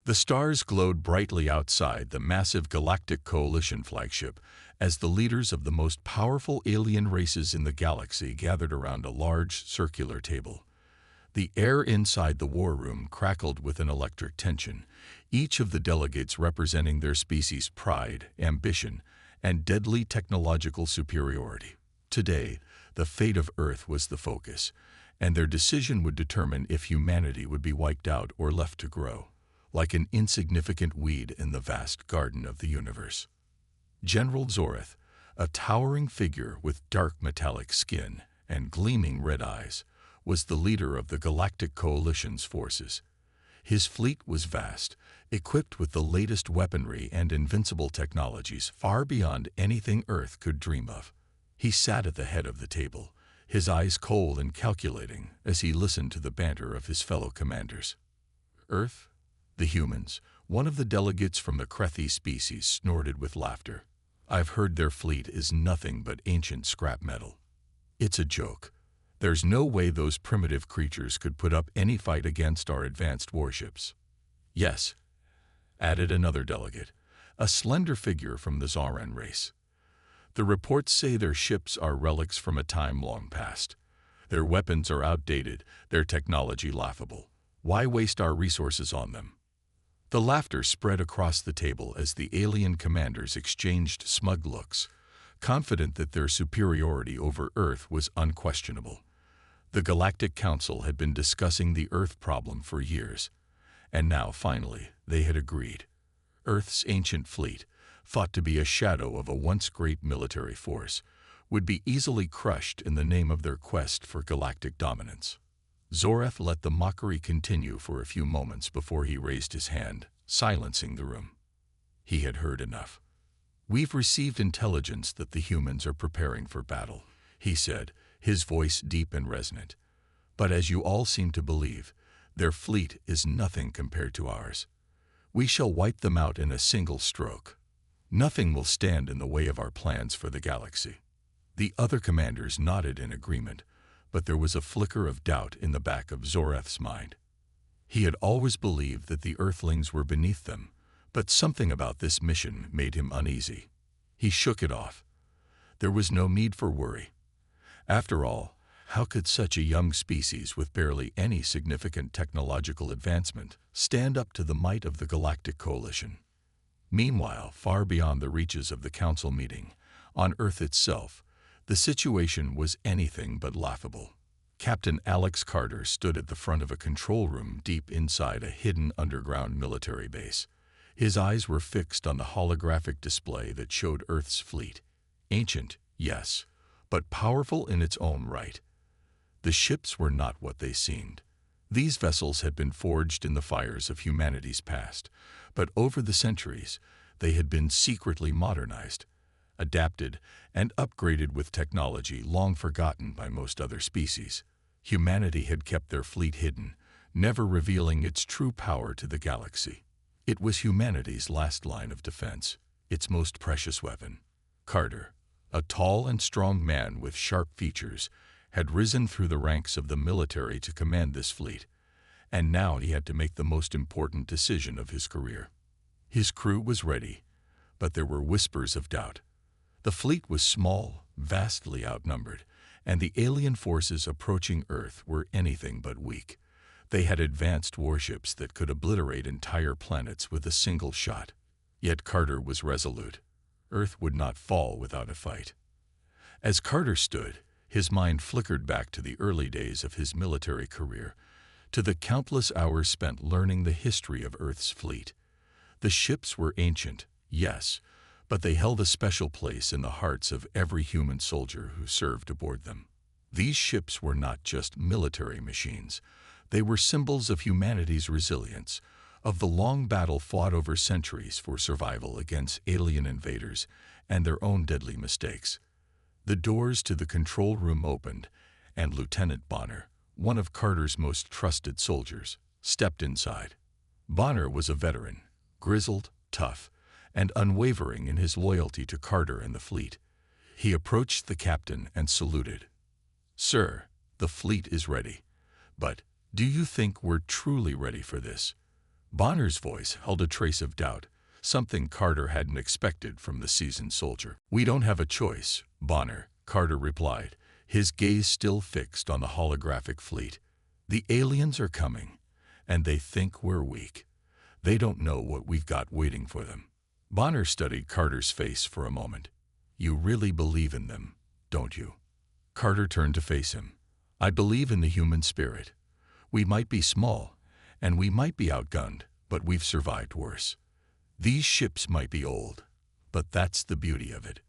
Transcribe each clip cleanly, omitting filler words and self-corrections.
The stars glowed brightly outside the massive Galactic Coalition flagship as the leaders of the most powerful alien races in the galaxy gathered around a large circular table. The air inside the war room crackled with an electric tension, each of the delegates representing their species' pride, ambition, and deadly technological superiority. Today, the fate of Earth was the focus, and their decision would determine if humanity would be wiped out or left to grow, like an insignificant weed in the vast garden of the universe. General Zoreth, a towering figure with dark metallic skin and gleaming red eyes, was the leader of the Galactic Coalition's forces. His fleet was vast, equipped with the latest weaponry and invincible technologies far beyond anything Earth could dream of. He sat at the head of the table, his eyes cold and calculating as he listened to the banter of his fellow commanders. Earth? The humans, one of the delegates from the Crethi species, snorted with laughter. I've heard their fleet is nothing but ancient scrap metal. It's a joke. There's no way those primitive creatures could put up any fight against our advanced warships. Yes, added another delegate, a slender figure from the Zaran race. The reports say their ships are relics from a time long past. Their weapons are outdated, their technology laughable. Why waste our resources on them? The laughter spread across the table as the alien commanders exchanged smug looks, confident that their superiority over Earth was unquestionable. The Galactic Council had been discussing the Earth problem for years, and now, finally, they had agreed. Earth's ancient fleet, thought to be a shadow of a once great military force, would be easily crushed in the name of their quest for galactic dominance. Zoreth let the mockery continue for a few moments before he raised his hand, silencing the room. He had heard enough. We've received intelligence that the humans are preparing for battle, he said, his voice deep and resonant. But as you all seem to believe, their fleet is nothing compared to ours. We shall wipe them out in a single stroke. Nothing will stand in the way of our plans for the galaxy. The other commanders nodded in agreement, but there was a flicker of doubt in the back of Zoreth's mind. He had always believed that the Earthlings were beneath them, but something about this mission made him uneasy. He shook it off. There was no need for worry. After all, how could such a young species with barely any significant technological advancement stand up to the might of the Galactic Coalition? Meanwhile, far beyond the reaches of the Council meeting, on Earth itself, the situation was anything but laughable. Captain Alex Carter stood at the front of a control room deep inside a hidden underground military base. His eyes were fixed on the holographic display that showed Earth's fleet. Ancient, yes, but powerful in its own right. The ships were not what they seemed. These vessels had been forged in the fires of humanity's past, but over the centuries, they had been secretly modernized, adapted, and upgraded with technology long forgotten by most other species. Humanity had kept their fleet hidden, never revealing its true power to the galaxy. It was humanity's last line of defense, its most precious weapon. Carter, a tall and strong man with sharp features, had risen through the ranks of the military to command this fleet, and now he had to make the most important decision of his career. His crew was ready, but there were whispers of doubt. The fleet was small, vastly outnumbered, and the alien forces approaching Earth were anything but weak. They had advanced warships that could obliterate entire planets with a single shot. Yet Carter was resolute. Earth would not fall without a fight. As Carter stood, his mind flickered back to the early days of his military career, to the countless hours spent learning the history of Earth's fleet. The ships were ancient, yes, but they held a special place in the hearts of every human soldier who served aboard them. These ships were not just military machines. They were symbols of humanity's resilience, of the long battle fought over centuries for survival against alien invaders and their own deadly mistakes. The doors to the control room opened, and Lieutenant Bonner, one of Carter's most trusted soldiers, stepped inside. Bonner was a veteran, grizzled, tough, and unwavering in his loyalty to Carter and the fleet. He approached the captain and saluted. "Sir, the fleet is ready, but do you think we're truly ready for this? Bonner's voice held a trace of doubt, something Carter hadn't expected from the seasoned soldier. "We don't have a choice, Bonner," Carter replied, his gaze still fixed on the holographic fleet. "The aliens are coming, and they think we're weak. They don't know what we've got waiting for them." Bonner studied Carter's face for a moment. "You really believe in them, don't you?" Carter turned to face him. "I believe in the human spirit. We might be small, and we might be outgunned, but we've survived worse. These ships might be old, but that's the beauty of it.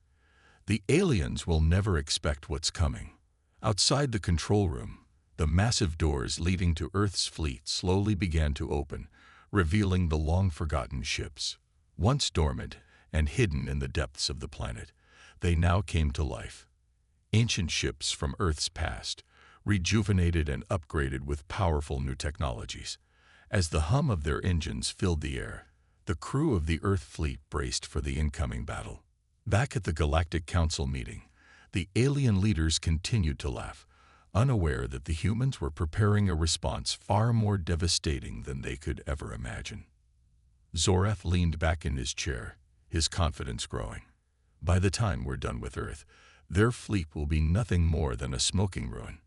The aliens will never expect what's coming." Outside the control room, the massive doors leading to Earth's fleet slowly began to open, revealing the long-forgotten ships. Once dormant and hidden in the depths of the planet, they now came to life. Ancient ships from Earth's past, rejuvenated and upgraded with powerful new technologies. As the hum of their engines filled the air, the crew of the Earth fleet braced for the incoming battle. Back at the Galactic Council meeting, the alien leaders continued to laugh, unaware that the humans were preparing a response far more devastating than they could ever imagine. Zorath leaned back in his chair, his confidence growing. "By the time we're done with Earth, their fleet will be nothing more than a smoking ruin.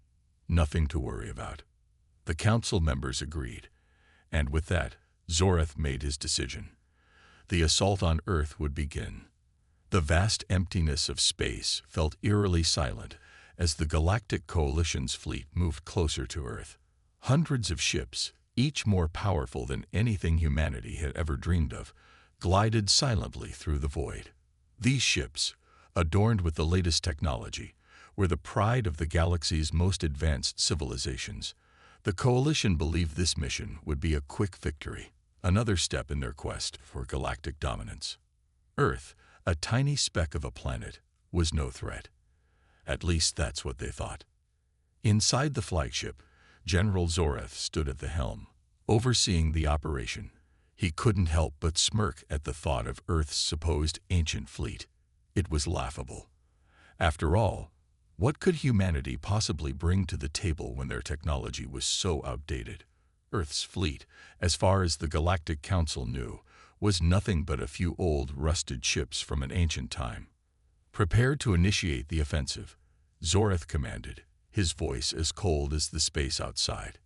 Nothing to worry about." The council members agreed, and with that, Zorath made his decision. The assault on Earth would begin. The vast emptiness of space felt eerily silent as the Galactic Coalition's fleet moved closer to Earth. Hundreds of ships, each more powerful than anything humanity had ever dreamed of, glided silently through the void. These ships, adorned with the latest technology, were the pride of the galaxy's most advanced civilizations. The Coalition believed this mission would be a quick victory, another step in their quest for galactic dominance. Earth, a tiny speck of a planet, was no threat. At least that's what they thought. Inside the flagship, General Zorath stood at the helm, overseeing the operation. He couldn't help but smirk at the thought of Earth's supposed ancient fleet. It was laughable. After all, what could humanity possibly bring to the table when their technology was so outdated? Earth's fleet, as far as the Galactic Council knew, was nothing but a few old, rusted ships from an ancient time. "Prepare to initiate the offensive," Zorath commanded, his voice as cold as the space outside.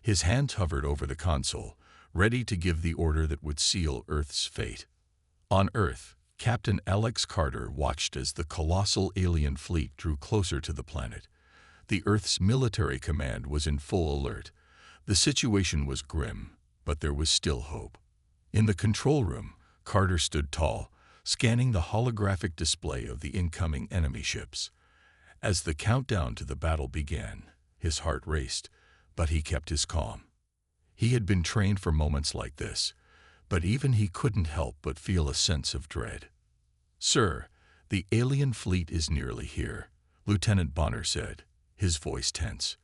His hands hovered over the console, ready to give the order that would seal Earth's fate. On Earth, Captain Alex Carter watched as the colossal alien fleet drew closer to the planet. The Earth's military command was in full alert. The situation was grim, but there was still hope. In the control room, Carter stood tall, scanning the holographic display of the incoming enemy ships. As the countdown to the battle began, his heart raced, but he kept his calm. He had been trained for moments like this, but even he couldn't help but feel a sense of dread. "Sir, the alien fleet is nearly here," Lieutenant Bonner said, his voice tense.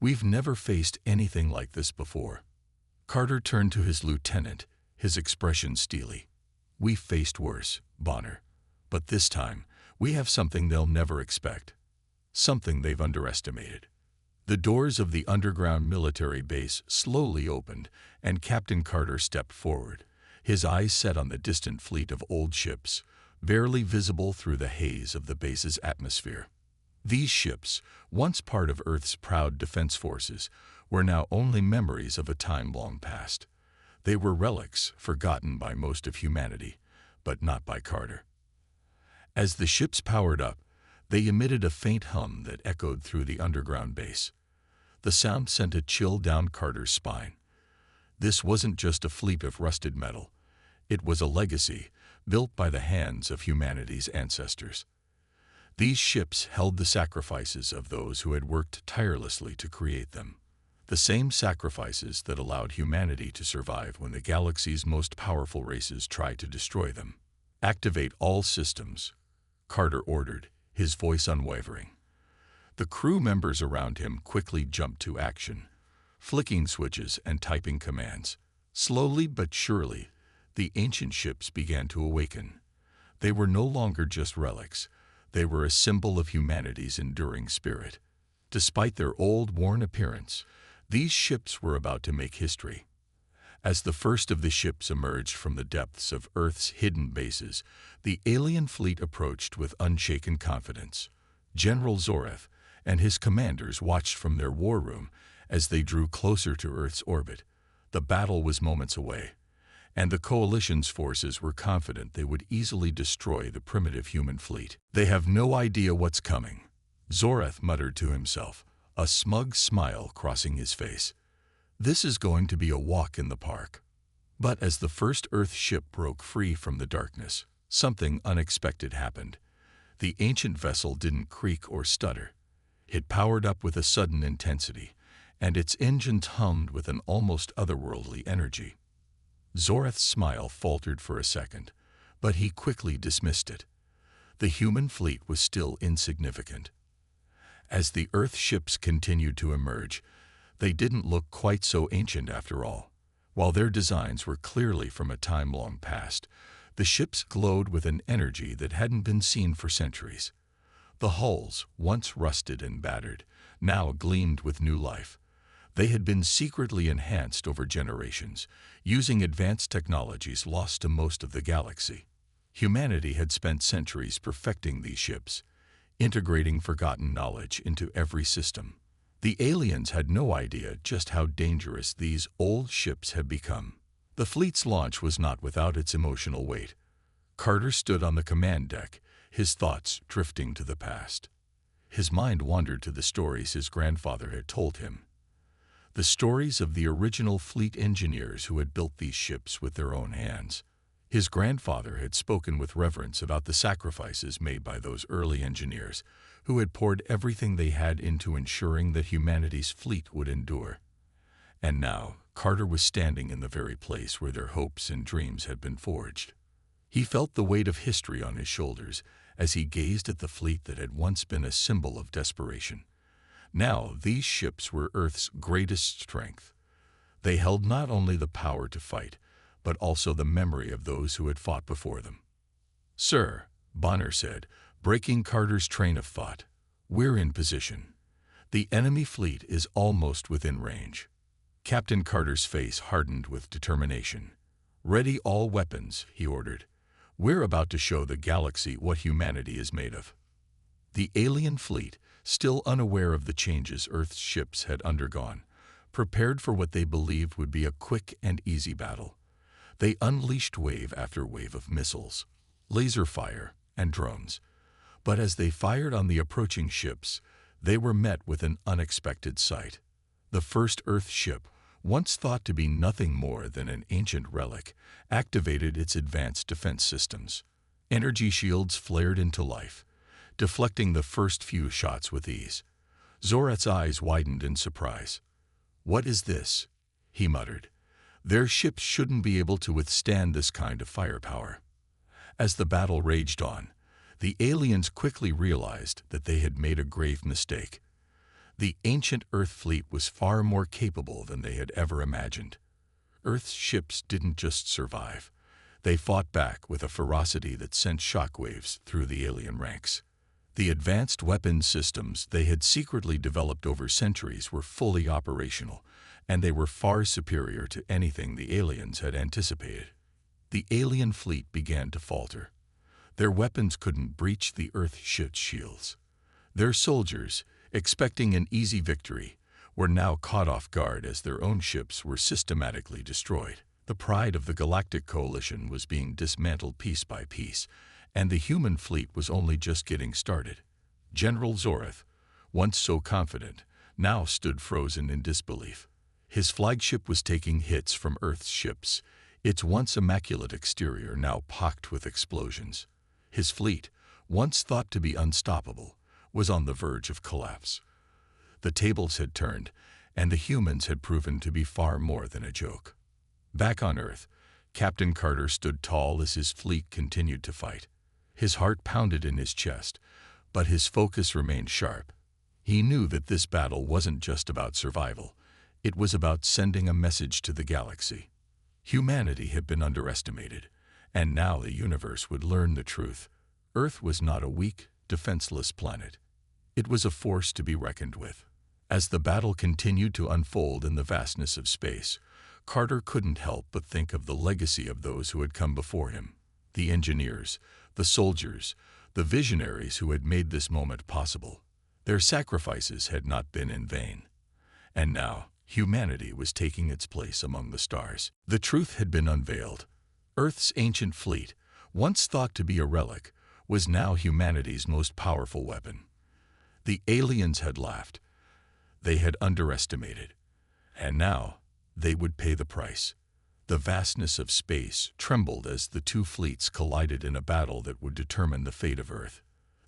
"We've never faced anything like this before." Carter turned to his lieutenant, his expression steely. "We've faced worse, Bonner, but this time we have something they'll never expect. Something they've underestimated." The doors of the underground military base slowly opened, and Captain Carter stepped forward, his eyes set on the distant fleet of old ships, barely visible through the haze of the base's atmosphere. These ships, once part of Earth's proud defense forces, were now only memories of a time long past. They were relics forgotten by most of humanity, but not by Carter. As the ships powered up, they emitted a faint hum that echoed through the underground base. The sound sent a chill down Carter's spine. This wasn't just a fleet of rusted metal. It was a legacy, built by the hands of humanity's ancestors. These ships held the sacrifices of those who had worked tirelessly to create them. The same sacrifices that allowed humanity to survive when the galaxy's most powerful races tried to destroy them. "Activate all systems," Carter ordered, his voice unwavering. The crew members around him quickly jumped to action, flicking switches and typing commands. Slowly but surely, the ancient ships began to awaken. They were no longer just relics. They were a symbol of humanity's enduring spirit. Despite their old, worn appearance, these ships were about to make history. As the first of the ships emerged from the depths of Earth's hidden bases, the alien fleet approached with unshaken confidence. General Zoreth and his commanders watched from their war room as they drew closer to Earth's orbit. The battle was moments away, and the Coalition's forces were confident they would easily destroy the primitive human fleet. "They have no idea what's coming," Zoreth muttered to himself, a smug smile crossing his face. "This is going to be a walk in the park." But as the first Earth ship broke free from the darkness, something unexpected happened. The ancient vessel didn't creak or stutter. It powered up with a sudden intensity, and its engines hummed with an almost otherworldly energy. Zoreth's smile faltered for a second, but he quickly dismissed it. The human fleet was still insignificant. As the Earth ships continued to emerge, they didn't look quite so ancient after all. While their designs were clearly from a time long past, the ships glowed with an energy that hadn't been seen for centuries. The hulls, once rusted and battered, now gleamed with new life. They had been secretly enhanced over generations, using advanced technologies lost to most of the galaxy. Humanity had spent centuries perfecting these ships, integrating forgotten knowledge into every system. The aliens had no idea just how dangerous these old ships had become. The fleet's launch was not without its emotional weight. Carter stood on the command deck, his thoughts drifting to the past. His mind wandered to the stories his grandfather had told him. The stories of the original fleet engineers who had built these ships with their own hands. His grandfather had spoken with reverence about the sacrifices made by those early engineers, who had poured everything they had into ensuring that humanity's fleet would endure. And now, Carter was standing in the very place where their hopes and dreams had been forged. He felt the weight of history on his shoulders as he gazed at the fleet that had once been a symbol of desperation. Now, these ships were Earth's greatest strength. They held not only the power to fight, but also the memory of those who had fought before them. "Sir," Bonner said, breaking Carter's train of thought, "we're in position. The enemy fleet is almost within range." Captain Carter's face hardened with determination. "Ready all weapons," he ordered. "We're about to show the galaxy what humanity is made of." The alien fleet, still unaware of the changes Earth's ships had undergone, prepared for what they believed would be a quick and easy battle. They unleashed wave after wave of missiles, laser fire, and drones. But as they fired on the approaching ships, they were met with an unexpected sight. The first Earth ship, once thought to be nothing more than an ancient relic, activated its advanced defense systems. Energy shields flared into life, deflecting the first few shots with ease. Zoreth's eyes widened in surprise. "What is this?" he muttered. "Their ships shouldn't be able to withstand this kind of firepower." As the battle raged on, the aliens quickly realized that they had made a grave mistake. The ancient Earth fleet was far more capable than they had ever imagined. Earth's ships didn't just survive. They fought back with a ferocity that sent shockwaves through the alien ranks. The advanced weapons systems they had secretly developed over centuries were fully operational, and they were far superior to anything the aliens had anticipated. The alien fleet began to falter. Their weapons couldn't breach the Earth ship's shields. Their soldiers, expecting an easy victory, were now caught off guard as their own ships were systematically destroyed. The pride of the Galactic Coalition was being dismantled piece by piece, and the human fleet was only just getting started. General Zoreth, once so confident, now stood frozen in disbelief. His flagship was taking hits from Earth's ships, its once immaculate exterior now pocked with explosions. His fleet, once thought to be unstoppable, was on the verge of collapse. The tables had turned, and the humans had proven to be far more than a joke. Back on Earth, Captain Carter stood tall as his fleet continued to fight. His heart pounded in his chest, but his focus remained sharp. He knew that this battle wasn't just about survival. It was about sending a message to the galaxy. Humanity had been underestimated, and now the universe would learn the truth. Earth was not a weak, defenseless planet. It was a force to be reckoned with. As the battle continued to unfold in the vastness of space, Carter couldn't help but think of the legacy of those who had come before him, the engineers, the soldiers, the visionaries who had made this moment possible. Their sacrifices had not been in vain. And now, humanity was taking its place among the stars. The truth had been unveiled. Earth's ancient fleet, once thought to be a relic, was now humanity's most powerful weapon. The aliens had laughed. They had underestimated. And now, they would pay the price. The vastness of space trembled as the two fleets collided in a battle that would determine the fate of Earth.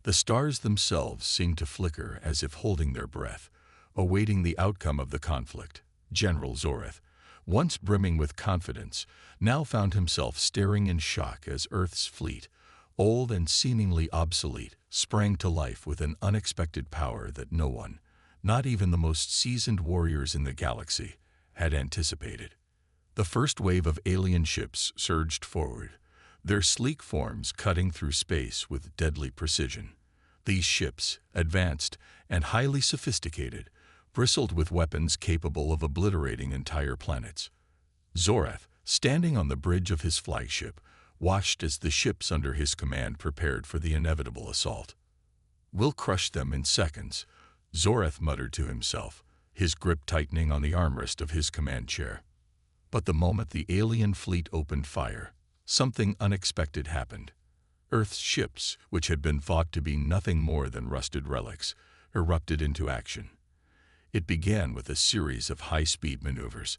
The stars themselves seemed to flicker as if holding their breath, awaiting the outcome of the conflict. General Zoreth, once brimming with confidence, now found himself staring in shock as Earth's fleet, old and seemingly obsolete, sprang to life with an unexpected power that no one, not even the most seasoned warriors in the galaxy, had anticipated. The first wave of alien ships surged forward, their sleek forms cutting through space with deadly precision. These ships, advanced and highly sophisticated, bristled with weapons capable of obliterating entire planets. Zoreth, standing on the bridge of his flagship, watched as the ships under his command prepared for the inevitable assault. "We'll crush them in seconds," Zoreth muttered to himself, his grip tightening on the armrest of his command chair. But the moment the alien fleet opened fire, something unexpected happened. Earth's ships, which had been thought to be nothing more than rusted relics, erupted into action. It began with a series of high-speed maneuvers.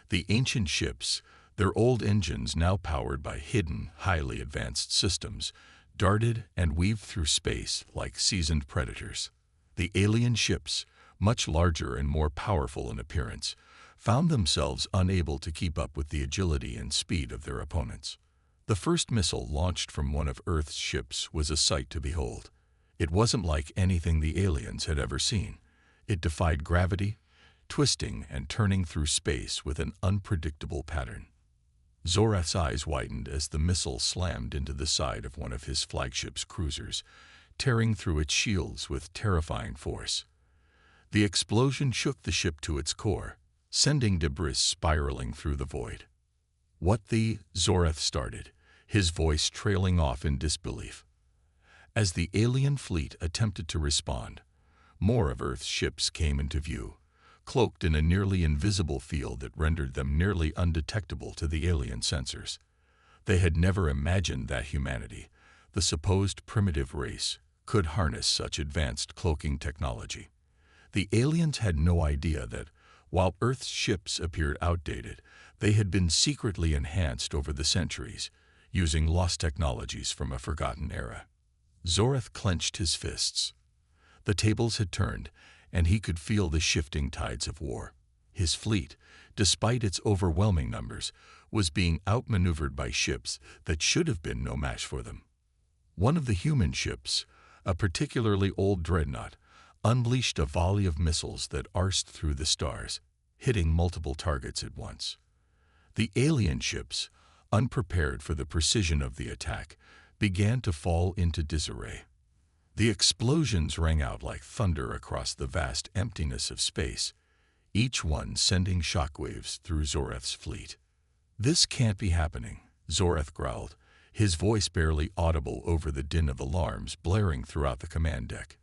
The ancient ships, their old engines now powered by hidden, highly advanced systems, darted and weaved through space like seasoned predators. The alien ships, much larger and more powerful in appearance, found themselves unable to keep up with the agility and speed of their opponents. The first missile launched from one of Earth's ships was a sight to behold. It wasn't like anything the aliens had ever seen. It defied gravity, twisting and turning through space with an unpredictable pattern. Zoreth's eyes widened as the missile slammed into the side of one of his flagship's cruisers, tearing through its shields with terrifying force. The explosion shook the ship to its core, sending debris spiraling through the void. "What the?" Zoreth started, his voice trailing off in disbelief. As the alien fleet attempted to respond, more of Earth's ships came into view, cloaked in a nearly invisible field that rendered them nearly undetectable to the alien sensors. They had never imagined that humanity, the supposed primitive race, could harness such advanced cloaking technology. The aliens had no idea that, while Earth's ships appeared outdated, they had been secretly enhanced over the centuries, using lost technologies from a forgotten era. Zoreth clenched his fists. The tables had turned, and he could feel the shifting tides of war. His fleet, despite its overwhelming numbers, was being outmaneuvered by ships that should have been no match for them. One of the human ships, a particularly old dreadnought, unleashed a volley of missiles that arced through the stars, hitting multiple targets at once. The alien ships, unprepared for the precision of the attack, began to fall into disarray. The explosions rang out like thunder across the vast emptiness of space, each one sending shockwaves through Zoreth's fleet. "This can't be happening," Zoreth growled, his voice barely audible over the din of alarms blaring throughout the command deck.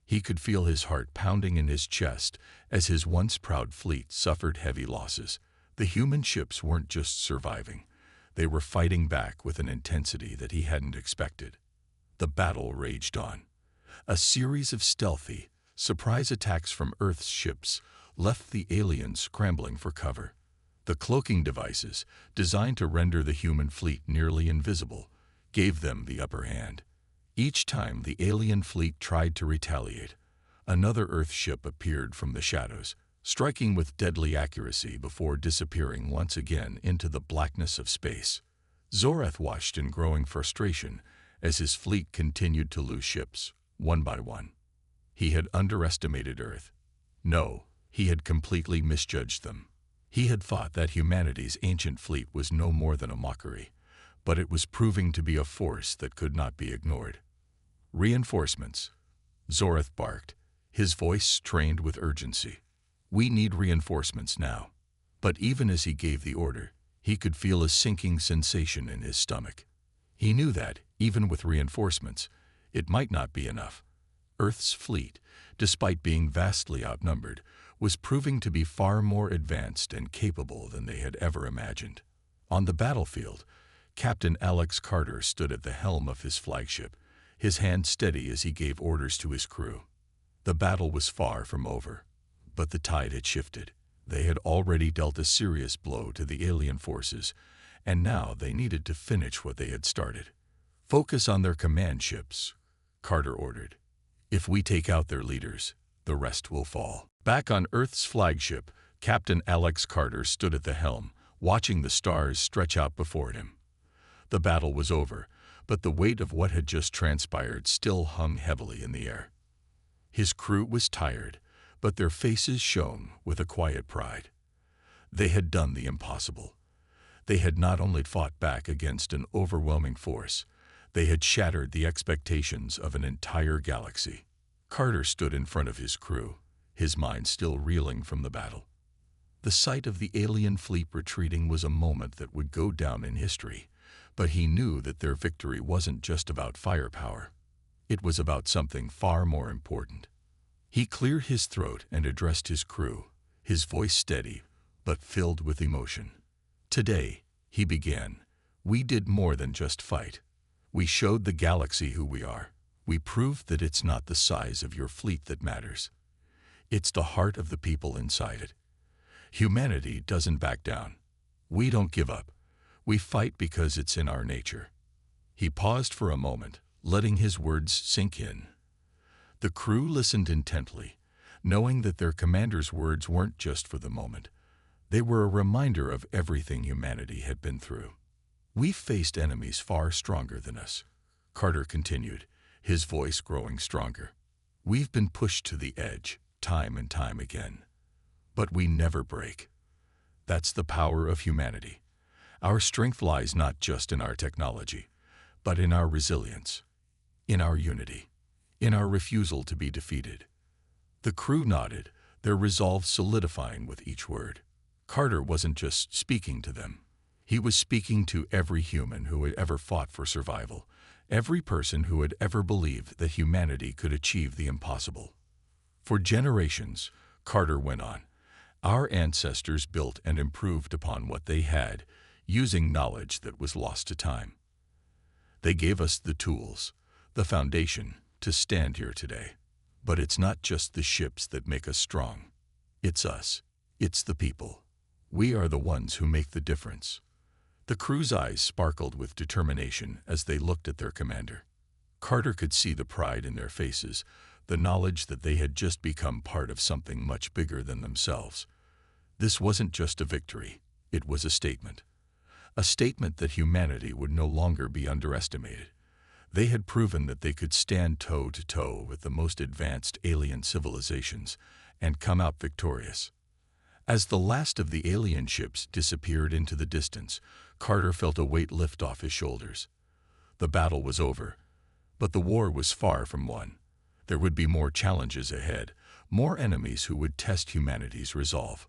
He could feel his heart pounding in his chest as his once proud fleet suffered heavy losses. The human ships weren't just surviving. They were fighting back with an intensity that he hadn't expected. The battle raged on. A series of stealthy, surprise attacks from Earth's ships left the aliens scrambling for cover. The cloaking devices, designed to render the human fleet nearly invisible, gave them the upper hand. Each time the alien fleet tried to retaliate, another Earth ship appeared from the shadows, striking with deadly accuracy before disappearing once again into the blackness of space. Zoreth watched in growing frustration as his fleet continued to lose ships, one by one. He had underestimated Earth. No, he had completely misjudged them. He had thought that humanity's ancient fleet was no more than a mockery, but it was proving to be a force that could not be ignored. "Reinforcements," Zoreth barked, his voice strained with urgency. "We need reinforcements now." But even as he gave the order, he could feel a sinking sensation in his stomach. He knew that, even with reinforcements, it might not be enough. Earth's fleet, despite being vastly outnumbered, was proving to be far more advanced and capable than they had ever imagined. On the battlefield, Captain Alex Carter stood at the helm of his flagship, his hand steady as he gave orders to his crew. The battle was far from over, but the tide had shifted. They had already dealt a serious blow to the alien forces, and now they needed to finish what they had started. "Focus on their command ships," Carter ordered. "If we take out their leaders, the rest will fall." Back on Earth's flagship, Captain Alex Carter stood at the helm, watching the stars stretch out before him. The battle was over, but the weight of what had just transpired still hung heavily in the air. His crew was tired, but their faces shone with a quiet pride. They had done the impossible. They had not only fought back against an overwhelming force, they had shattered the expectations of an entire galaxy. Carter stood in front of his crew, his mind still reeling from the battle. The sight of the alien fleet retreating was a moment that would go down in history, but he knew that their victory wasn't just about firepower. It was about something far more important. He cleared his throat and addressed his crew, his voice steady but filled with emotion. "Today," he began, "we did more than just fight. We showed the galaxy who we are. We proved that it's not the size of your fleet that matters. It's the heart of the people inside it. Humanity doesn't back down. We don't give up. We fight because it's in our nature." He paused for a moment, letting his words sink in. The crew listened intently, knowing that their commander's words weren't just for the moment. They were a reminder of everything humanity had been through. "We've faced enemies far stronger than us," Carter continued, his voice growing stronger. "We've been pushed to the edge, time and time again. But we never break. That's the power of humanity. Our strength lies not just in our technology, but in our resilience, in our unity, in our refusal to be defeated." The crew nodded, their resolve solidifying with each word. Carter wasn't just speaking to them. He was speaking to every human who had ever fought for survival, every person who had ever believed that humanity could achieve the impossible. "For generations," Carter went on, "our ancestors built and improved upon what they had, using knowledge that was lost to time. They gave us the tools, the foundation, to stand here today. But it's not just the ships that make us strong. It's us. It's the people. We are the ones who make the difference." The crew's eyes sparkled with determination as they looked at their commander. Carter could see the pride in their faces, the knowledge that they had just become part of something much bigger than themselves. This wasn't just a victory, it was a statement. A statement that humanity would no longer be underestimated. They had proven that they could stand toe-to-toe with the most advanced alien civilizations and come out victorious. As the last of the alien ships disappeared into the distance, Carter felt a weight lift off his shoulders. The battle was over, but the war was far from won. There would be more challenges ahead, more enemies who would test humanity's resolve.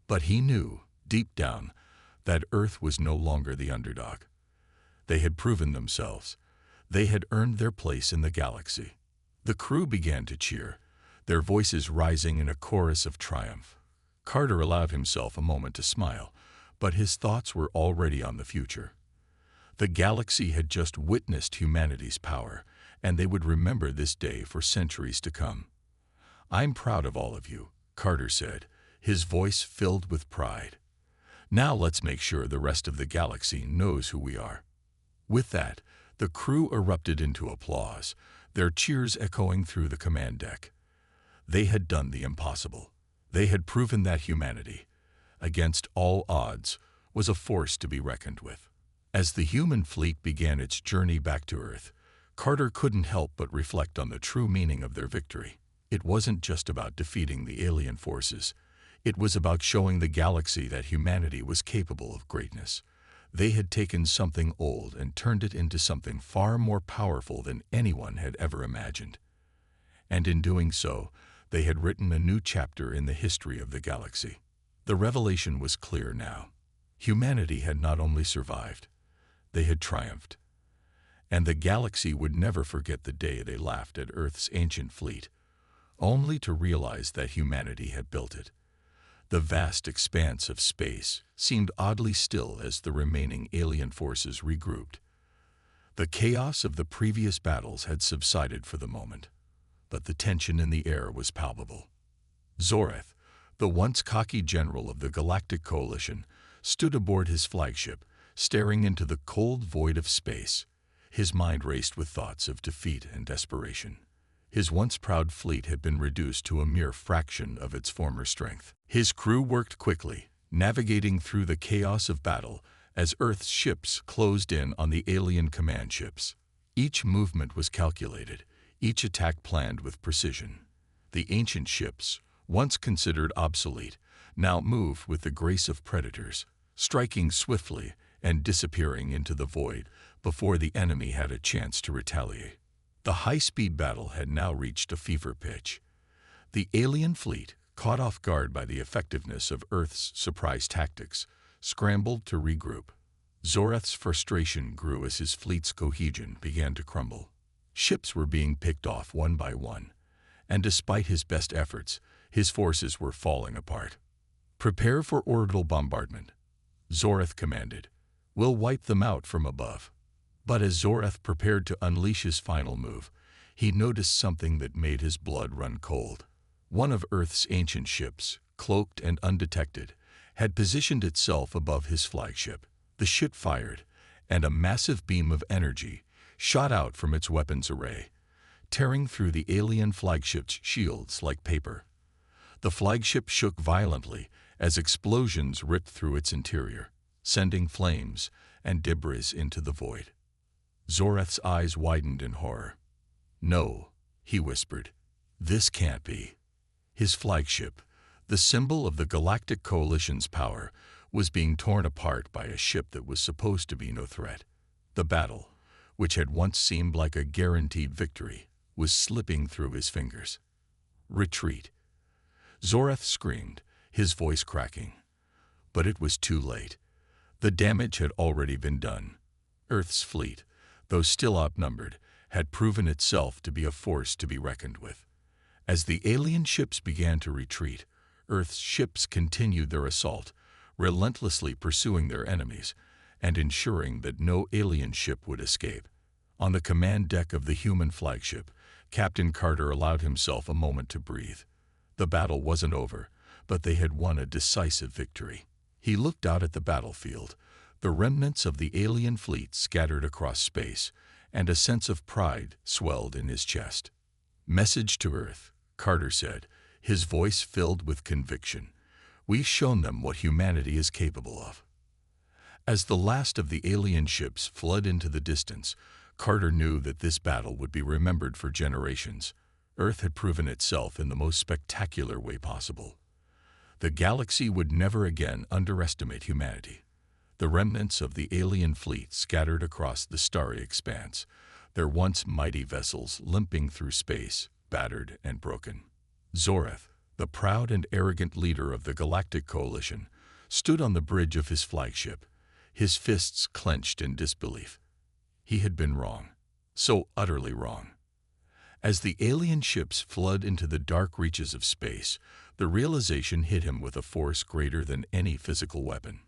But he knew, deep down, that Earth was no longer the underdog. They had proven themselves. They had earned their place in the galaxy. The crew began to cheer, their voices rising in a chorus of triumph. Carter allowed himself a moment to smile, but his thoughts were already on the future. The galaxy had just witnessed humanity's power, and they would remember this day for centuries to come. "I'm proud of all of you," Carter said, his voice filled with pride. "Now let's make sure the rest of the galaxy knows who we are." With that, the crew erupted into applause, their cheers echoing through the command deck. They had done the impossible. They had proven that humanity, against all odds, was a force to be reckoned with. As the human fleet began its journey back to Earth, Carter couldn't help but reflect on the true meaning of their victory. It wasn't just about defeating the alien forces. It was about showing the galaxy that humanity was capable of greatness. They had taken something old and turned it into something far more powerful than anyone had ever imagined. And in doing so, they had written a new chapter in the history of the galaxy. The revelation was clear now. Humanity had not only survived, they had triumphed. And the galaxy would never forget the day they laughed at Earth's ancient fleet, only to realize that humanity had built it. The vast expanse of space seemed oddly still as the remaining alien forces regrouped. The chaos of the previous battles had subsided for the moment, but the tension in the air was palpable. Zorath, the once cocky general of the Galactic Coalition, stood aboard his flagship, staring into the cold void of space. His mind raced with thoughts of defeat and desperation. His once proud fleet had been reduced to a mere fraction of its former strength. His crew worked quickly, navigating through the chaos of battle as Earth's ships closed in on the alien command ships. Each movement was calculated, each attack planned with precision. The ancient ships, once considered obsolete, now moved with the grace of predators, striking swiftly and disappearing into the void before the enemy had a chance to retaliate. The high-speed battle had now reached a fever pitch. The alien fleet, caught off guard by the effectiveness of Earth's surprise tactics, scrambled to regroup. Zorath's frustration grew as his fleet's cohesion began to crumble. Ships were being picked off one by one, and despite his best efforts, his forces were falling apart. "Prepare for orbital bombardment," Zorath commanded. "We'll wipe them out from above." But as Zorath prepared to unleash his final move, he noticed something that made his blood run cold. One of Earth's ancient ships, cloaked and undetected, had positioned itself above his flagship. The ship fired, and a massive beam of energy shot out from its weapons array, tearing through the alien flagship's shields like paper. The flagship shook violently as explosions ripped through its interior, sending flames and debris into the void. Zorath's eyes widened in horror. "No," he whispered. "This can't be." His flagship, the symbol of the Galactic Coalition's power, was being torn apart by a ship that was supposed to be no threat. The battle, which had once seemed like a guaranteed victory, was slipping through his fingers. "Retreat!" Zorath screamed, his voice cracking. But it was too late. The damage had already been done. Earth's fleet, though still outnumbered, had proven itself to be a force to be reckoned with. As the alien ships began to retreat, Earth's ships continued their assault, relentlessly pursuing their enemies and ensuring that no alien ship would escape. On the command deck of the human flagship, Captain Carter allowed himself a moment to breathe. The battle wasn't over, but they had won a decisive victory. He looked out at the battlefield, the remnants of the alien fleet scattered across space, and a sense of pride swelled in his chest. "Message to Earth," Carter said, his voice filled with conviction. "We've shown them what humanity is capable of." As the last of the alien ships fled into the distance, Carter knew that this battle would be remembered for generations. Earth had proven itself in the most spectacular way possible. The galaxy would never again underestimate humanity. The remnants of the alien fleet scattered across the starry expanse, their once mighty vessels limping through space, battered and broken. Zorath, the proud and arrogant leader of the Galactic Coalition, stood on the bridge of his flagship, his fists clenched in disbelief. He had been wrong, so utterly wrong. As the alien ships fled into the dark reaches of space, the realization hit him with a force greater than any physical weapon.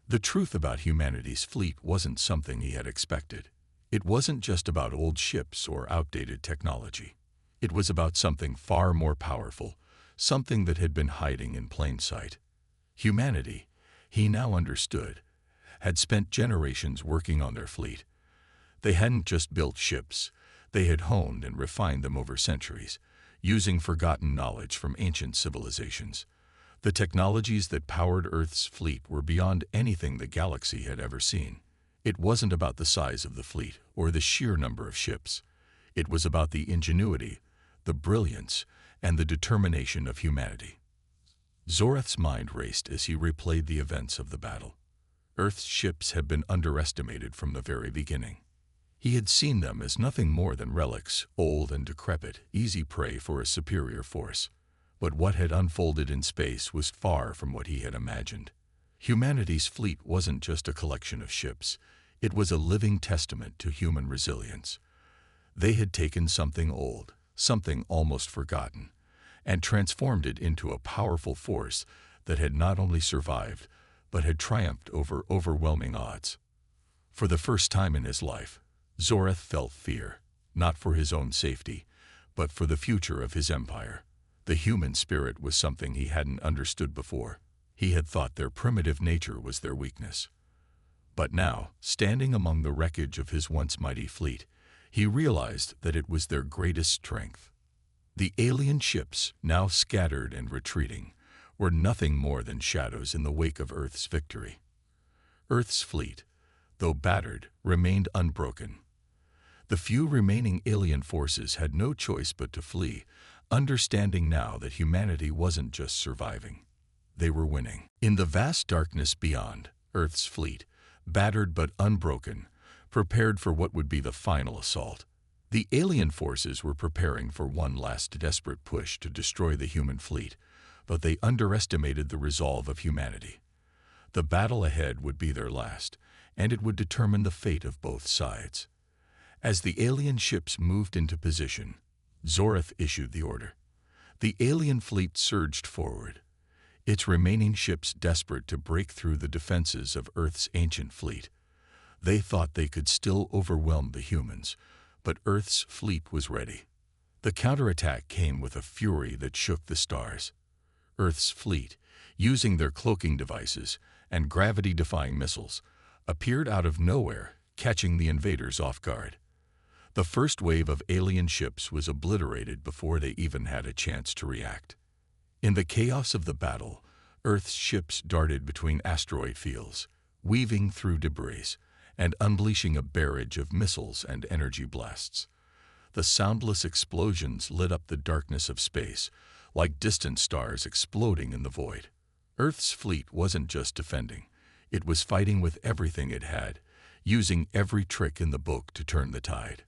The truth about humanity's fleet wasn't something he had expected. It wasn't just about old ships or outdated technology. It was about something far more powerful, something that had been hiding in plain sight. Humanity, he now understood, had spent generations working on their fleet. They hadn't just built ships, they had honed and refined them over centuries, using forgotten knowledge from ancient civilizations. The technologies that powered Earth's fleet were beyond anything the galaxy had ever seen. It wasn't about the size of the fleet or the sheer number of ships. It was about the ingenuity, the brilliance, and the determination of humanity. Zorath's mind raced as he replayed the events of the battle. Earth's ships had been underestimated from the very beginning. He had seen them as nothing more than relics, old and decrepit, easy prey for a superior force. But what had unfolded in space was far from what he had imagined. Humanity's fleet wasn't just a collection of ships. It was a living testament to human resilience. They had taken something old, something almost forgotten, and transformed it into a powerful force that had not only survived, but had triumphed over overwhelming odds. For the first time in his life, Zorath felt fear, not for his own safety, but for the future of his empire. The human spirit was something he hadn't understood before. He had thought their primitive nature was their weakness. But now, standing among the wreckage of his once mighty fleet, he realized that it was their greatest strength. The alien ships, now scattered and retreating, were nothing more than shadows in the wake of Earth's victory. Earth's fleet, though battered, remained unbroken. The few remaining alien forces had no choice but to flee, understanding now that humanity wasn't just surviving. They were winning. In the vast darkness beyond, Earth's fleet, battered but unbroken, prepared for what would be the final assault. The alien forces were preparing for one last desperate push to destroy the human fleet, but they underestimated the resolve of humanity. The battle ahead would be their last, and it would determine the fate of both sides. As the alien ships moved into position, Zorath issued the order. The alien fleet surged forward, its remaining ships desperate to break through the defenses of Earth's ancient fleet. They thought they could still overwhelm the humans, but Earth's fleet was ready. The counterattack came with a fury that shook the stars. Earth's fleet, using their cloaking devices and gravity-defying missiles, appeared out of nowhere, catching the invaders off guard. The first wave of alien ships was obliterated before they even had a chance to react. In the chaos of the battle, Earth's ships darted between asteroid fields, weaving through debris, and unleashing a barrage of missiles and energy blasts. The soundless explosions lit up the darkness of space, like distant stars exploding in the void. Earth's fleet wasn't just defending. It was fighting with everything it had, using every trick in the book to turn the tide.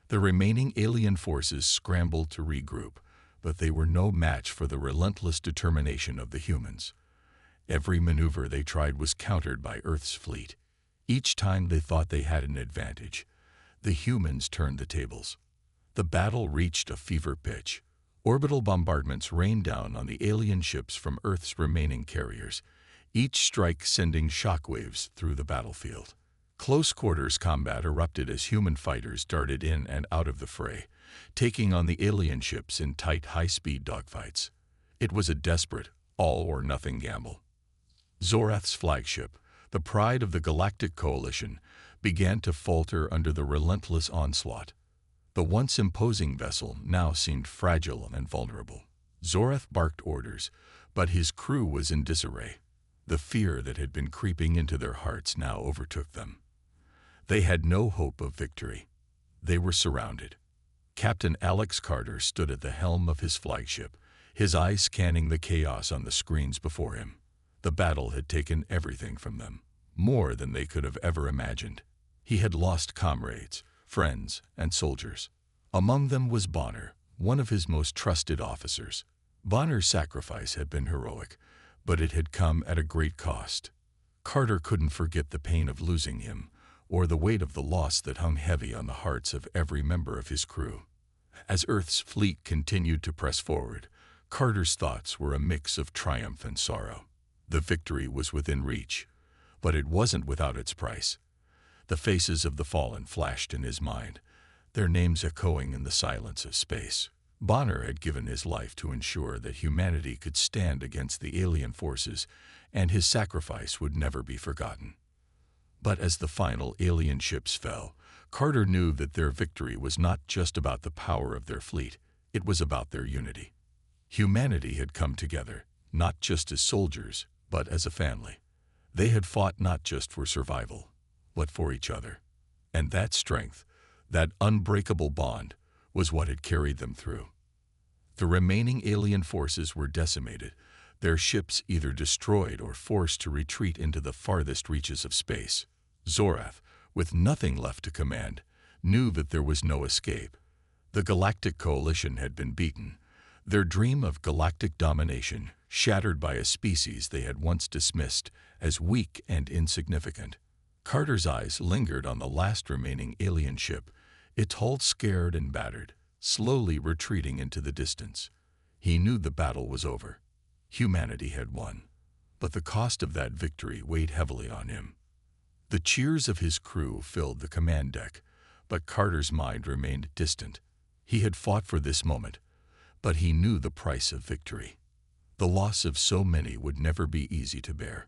The remaining alien forces scrambled to regroup, but they were no match for the relentless determination of the humans. Every maneuver they tried was countered by Earth's fleet. Each time they thought they had an advantage, the humans turned the tables. The battle reached a fever pitch. Orbital bombardments rained down on the alien ships from Earth's remaining carriers, each strike sending shockwaves through the battlefield. Close quarters combat erupted as human fighters darted in and out of the fray, taking on the alien ships in tight, high-speed dogfights. It was a desperate, all-or-nothing gamble. Zorath's flagship, the pride of the Galactic Coalition, began to falter under the relentless onslaught. The once imposing vessel now seemed fragile and vulnerable. Zorath barked orders, but his crew was in disarray. The fear that had been creeping into their hearts now overtook them. They had no hope of victory. They were surrounded. Captain Alex Carter stood at the helm of his flagship, his eyes scanning the chaos on the screens before him. The battle had taken everything from them, more than they could have ever imagined. He had lost comrades, friends, and soldiers. Among them was Bonner, one of his most trusted officers. Bonner's sacrifice had been heroic, but it had come at a great cost. Carter couldn't forget the pain of losing him, or the weight of the loss that hung heavy on the hearts of every member of his crew. As Earth's fleet continued to press forward, Carter's thoughts were a mix of triumph and sorrow. The victory was within reach, but it wasn't without its price. The faces of the fallen flashed in his mind, their names echoing in the silence of space. Bonner had given his life to ensure that humanity could stand against the alien forces, and his sacrifice would never be forgotten. But as the final alien ships fell, Carter knew that their victory was not just about the power of their fleet, it was about their unity. Humanity had come together, not just as soldiers, but as a family. They had fought not just for survival, but for each other. And that strength, that unbreakable bond, was what had carried them through. The remaining alien forces were decimated, their ships either destroyed or forced to retreat into the farthest reaches of space. Zorath, with nothing left to command, knew that there was no escape. The Galactic Coalition had been beaten. Their dream of galactic domination shattered by a species they had once dismissed as weak and insignificant. Carter's eyes lingered on the last remaining alien ship, its hull scared and battered, slowly retreating into the distance. He knew the battle was over. Humanity had won. But the cost of that victory weighed heavily on him. The cheers of his crew filled the command deck, but Carter's mind remained distant. He had fought for this moment, but he knew the price of victory. The loss of so many would never be easy to bear.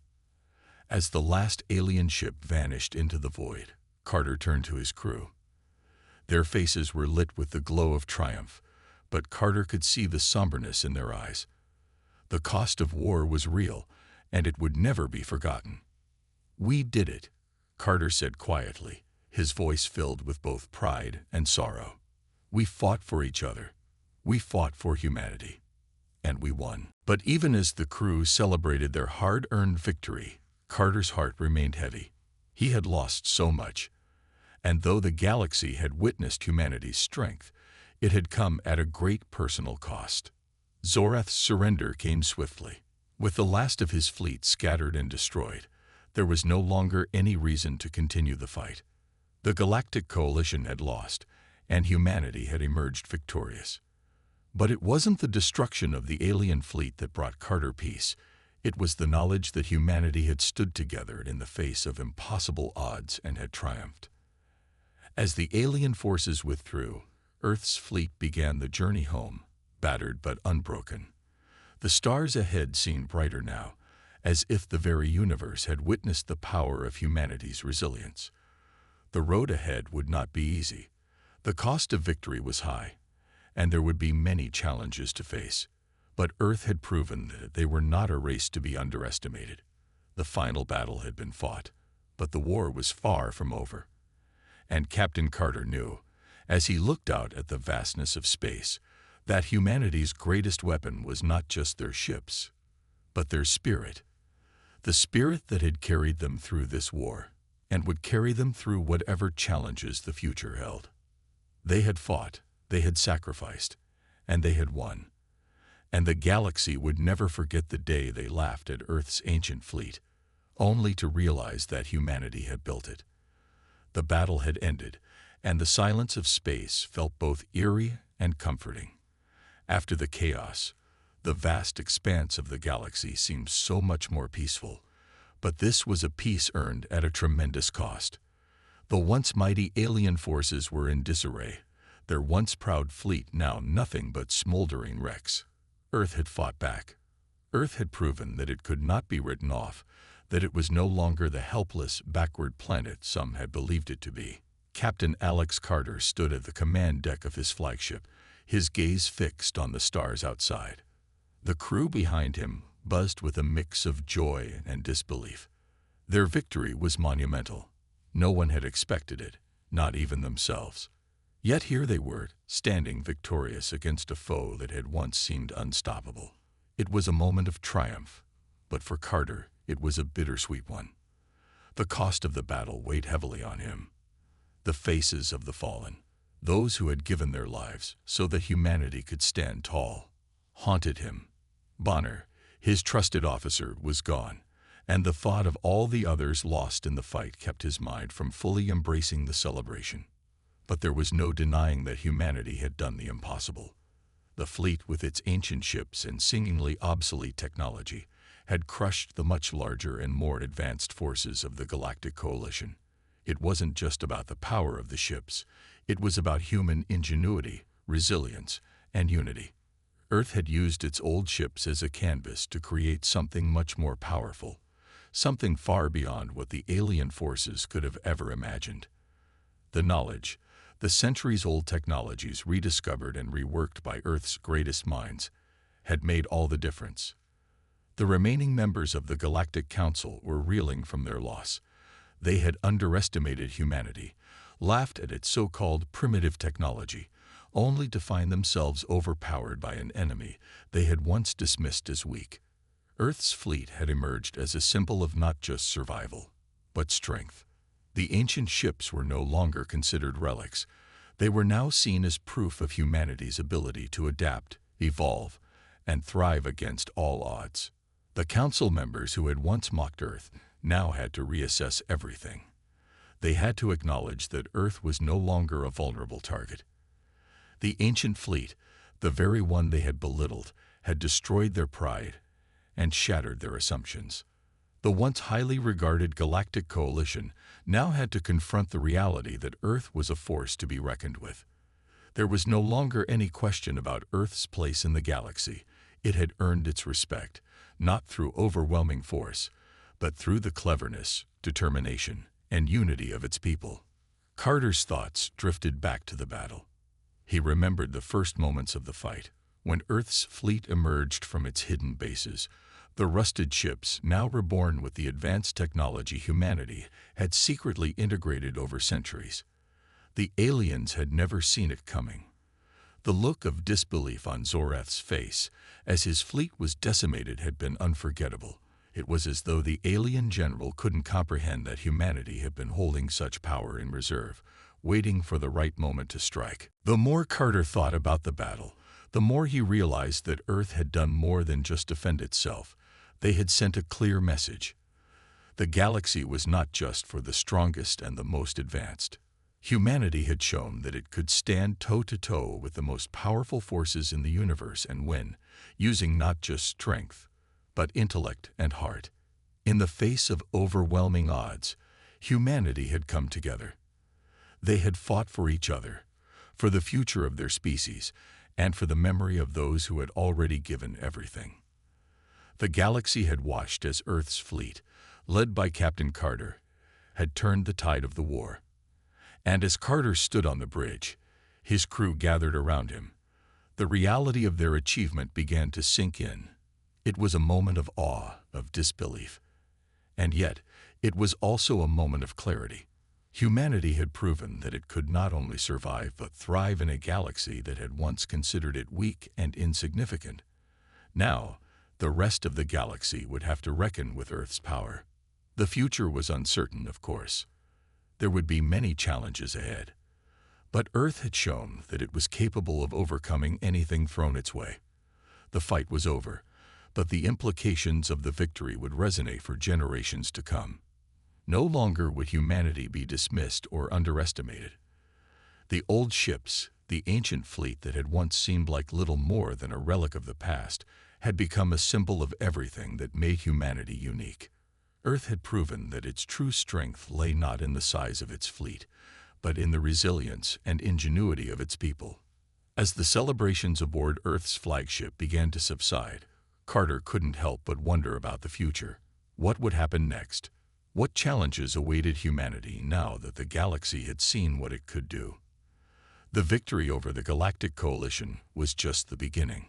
As the last alien ship vanished into the void, Carter turned to his crew. Their faces were lit with the glow of triumph, but Carter could see the somberness in their eyes. The cost of war was real, and it would never be forgotten. "We did it," Carter said quietly, his voice filled with both pride and sorrow. "We fought for each other. We fought for humanity. And we won." But even as the crew celebrated their hard-earned victory, Carter's heart remained heavy. He had lost so much, and though the galaxy had witnessed humanity's strength, it had come at a great personal cost. Zorath's surrender came swiftly. With the last of his fleet scattered and destroyed, there was no longer any reason to continue the fight. The Galactic Coalition had lost, and humanity had emerged victorious. But it wasn't the destruction of the alien fleet that brought Carter peace. It was the knowledge that humanity had stood together in the face of impossible odds and had triumphed. As the alien forces withdrew, Earth's fleet began the journey home, battered but unbroken. The stars ahead seemed brighter now, as if the very universe had witnessed the power of humanity's resilience. The road ahead would not be easy. The cost of victory was high, and there would be many challenges to face. But Earth had proven that they were not a race to be underestimated. The final battle had been fought, but the war was far from over. And Captain Carter knew, as he looked out at the vastness of space, that humanity's greatest weapon was not just their ships, but their spirit. The spirit that had carried them through this war, and would carry them through whatever challenges the future held. They had fought, they had sacrificed, and they had won. And the galaxy would never forget the day they laughed at Earth's ancient fleet, only to realize that humanity had built it. The battle had ended, and the silence of space felt both eerie and comforting. After the chaos, the vast expanse of the galaxy seemed so much more peaceful, but this was a peace earned at a tremendous cost. The once mighty alien forces were in disarray, their once proud fleet now nothing but smoldering wrecks. Earth had fought back. Earth had proven that it could not be written off, that it was no longer the helpless, backward planet some had believed it to be. Captain Alex Carter stood at the command deck of his flagship, his gaze fixed on the stars outside. The crew behind him buzzed with a mix of joy and disbelief. Their victory was monumental. No one had expected it, not even themselves. Yet here they were, standing victorious against a foe that had once seemed unstoppable. It was a moment of triumph, but for Carter, it was a bittersweet one. The cost of the battle weighed heavily on him. The faces of the fallen, those who had given their lives so that humanity could stand tall, haunted him. Bonner, his trusted officer, was gone, and the thought of all the others lost in the fight kept his mind from fully embracing the celebration. But there was no denying that humanity had done the impossible. The fleet, with its ancient ships and seemingly obsolete technology, had crushed the much larger and more advanced forces of the Galactic Coalition. It wasn't just about the power of the ships. It was about human ingenuity, resilience, and unity. Earth had used its old ships as a canvas to create something much more powerful, something far beyond what the alien forces could have ever imagined. The knowledge, the centuries-old technologies rediscovered and reworked by Earth's greatest minds, had made all the difference. The remaining members of the Galactic Council were reeling from their loss. They had underestimated humanity, laughed at its so-called primitive technology, only to find themselves overpowered by an enemy they had once dismissed as weak. Earth's fleet had emerged as a symbol of not just survival, but strength. The ancient ships were no longer considered relics. They were now seen as proof of humanity's ability to adapt, evolve, and thrive against all odds. The council members who had once mocked Earth now had to reassess everything. They had to acknowledge that Earth was no longer a vulnerable target. The ancient fleet, the very one they had belittled, had destroyed their pride and shattered their assumptions. The once highly regarded Galactic Coalition now had to confront the reality that Earth was a force to be reckoned with. There was no longer any question about Earth's place in the galaxy. It had earned its respect, not through overwhelming force, but through the cleverness, determination, and unity of its people. Carter's thoughts drifted back to the battle. He remembered the first moments of the fight, when Earth's fleet emerged from its hidden bases. The rusted ships, now reborn with the advanced technology humanity had secretly integrated over centuries. The aliens had never seen it coming. The look of disbelief on Zoreth's face as his fleet was decimated had been unforgettable. It was as though the alien general couldn't comprehend that humanity had been holding such power in reserve, waiting for the right moment to strike. The more Carter thought about the battle, the more he realized that Earth had done more than just defend itself. They had sent a clear message. The galaxy was not just for the strongest and the most advanced. Humanity had shown that it could stand toe-to-toe with the most powerful forces in the universe and win, using not just strength, but intellect and heart. In the face of overwhelming odds, humanity had come together. They had fought for each other, for the future of their species, and for the memory of those who had already given everything. The galaxy had watched as Earth's fleet, led by Captain Carter, had turned the tide of the war. And as Carter stood on the bridge, his crew gathered around him. The reality of their achievement began to sink in. It was a moment of awe, of disbelief. And yet, it was also a moment of clarity. Humanity had proven that it could not only survive but thrive in a galaxy that had once considered it weak and insignificant. Now, the rest of the galaxy would have to reckon with Earth's power. The future was uncertain, of course. There would be many challenges ahead. But Earth had shown that it was capable of overcoming anything thrown its way. The fight was over, but the implications of the victory would resonate for generations to come. No longer would humanity be dismissed or underestimated. The old ships, the ancient fleet that had once seemed like little more than a relic of the past, had become a symbol of everything that made humanity unique. Earth had proven that its true strength lay not in the size of its fleet, but in the resilience and ingenuity of its people. As the celebrations aboard Earth's flagship began to subside, Carter couldn't help but wonder about the future. What would happen next? What challenges awaited humanity now that the galaxy had seen what it could do? The victory over the Galactic Coalition was just the beginning.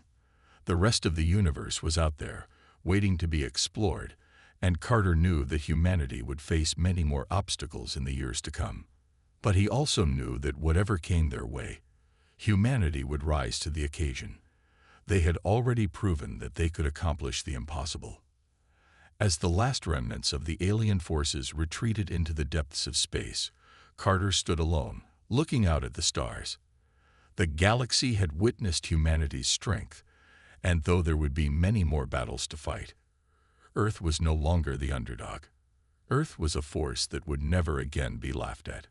The rest of the universe was out there, waiting to be explored, and Carter knew that humanity would face many more obstacles in the years to come. But he also knew that whatever came their way, humanity would rise to the occasion. They had already proven that they could accomplish the impossible. As the last remnants of the alien forces retreated into the depths of space, Carter stood alone, looking out at the stars. The galaxy had witnessed humanity's strength, and though there would be many more battles to fight, Earth was no longer the underdog. Earth was a force that would never again be laughed at.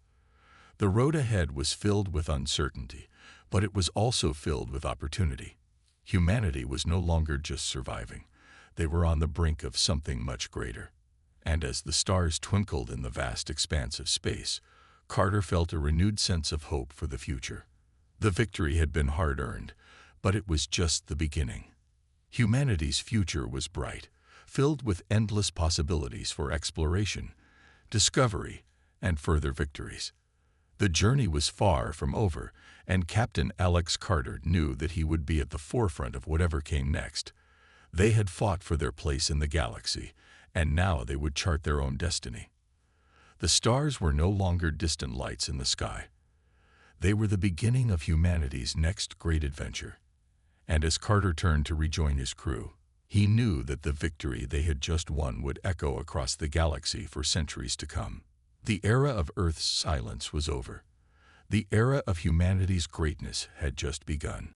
The road ahead was filled with uncertainty, but it was also filled with opportunity. Humanity was no longer just surviving. They were on the brink of something much greater. And as the stars twinkled in the vast expanse of space, Carter felt a renewed sense of hope for the future. The victory had been hard-earned, but it was just the beginning. Humanity's future was bright, filled with endless possibilities for exploration, discovery, and further victories. The journey was far from over, and Captain Alex Carter knew that he would be at the forefront of whatever came next. They had fought for their place in the galaxy, and now they would chart their own destiny. The stars were no longer distant lights in the sky. They were the beginning of humanity's next great adventure. And as Carter turned to rejoin his crew, he knew that the victory they had just won would echo across the galaxy for centuries to come. The era of Earth's silence was over. The era of humanity's greatness had just begun.